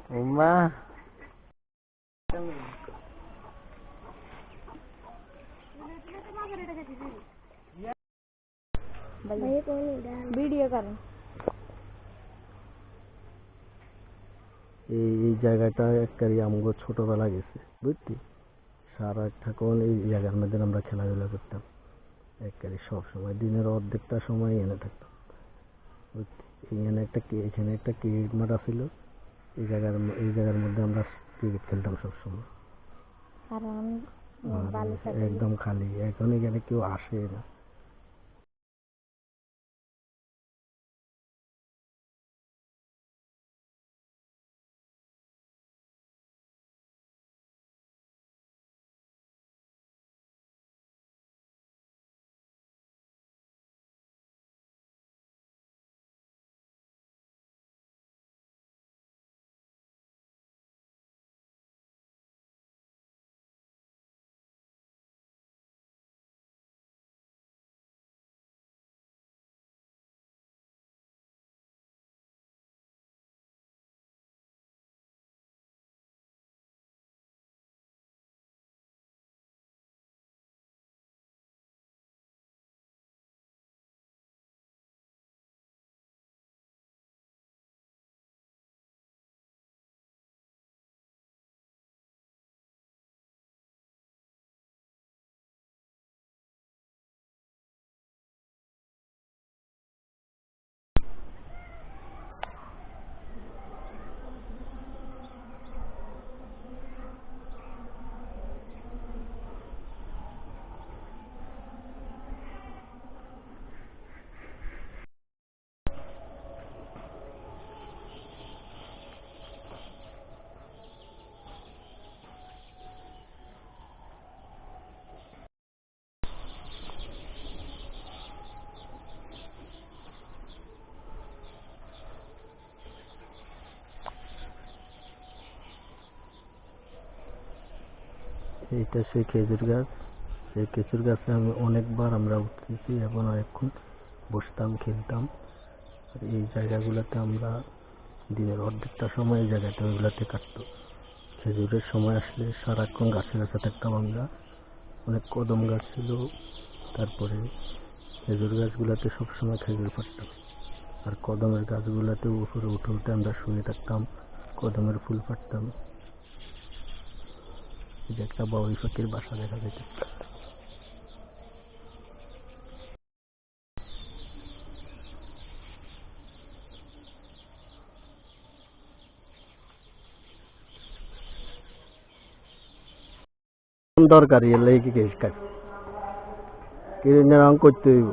উম্মা video করেন। এই জায়গাটা একবারই আমগো ছোটবেলা গেছে বুঝলি, সারা তখন এই জায়গার মধ্যে আমরা খেলাধুলা করতাম একবারই সব সময়, দিনের অর্ধেকটা সময় এনে থাকতাম বুঝলি। এখানে একটা ক্রিকেট মাঠ ছিল, এই জায়গার মধ্যে আমরা ক্রিকেট খেলতাম সবসময়, একদম খালি। এখন এখানে কেউ আসে না। এইটা সেই খেজুর গাছ। সেই খেজুর গাছে আমি অনেকবার আমরা উঠতেছি এবং অনেকক্ষণ বসতাম, খেলতাম। আর এই জায়গাগুলোতে আমরা দিনের অর্ধেকটা সময় এই জায়গাতে ওইগুলোতে কাটতো। খেজুরের সময় আসলে সারাক্ষণ গাছে গাছে থাকতাম আমরা। অনেক কদম গাছ ছিল, তারপরে খেজুর গাছগুলোতে সবসময় খেজুর পাড়তাম। আর কদমের গাছগুলোতে উপরে উঠে উঠে আমরা শুয়ে থাকতাম, কদমের ফুল পাড়তাম। এই যে একটা বাবুই পাখির বাসা দেখা যেত। দরকারি এলে কি কেস কাট কিনে করতে হইব।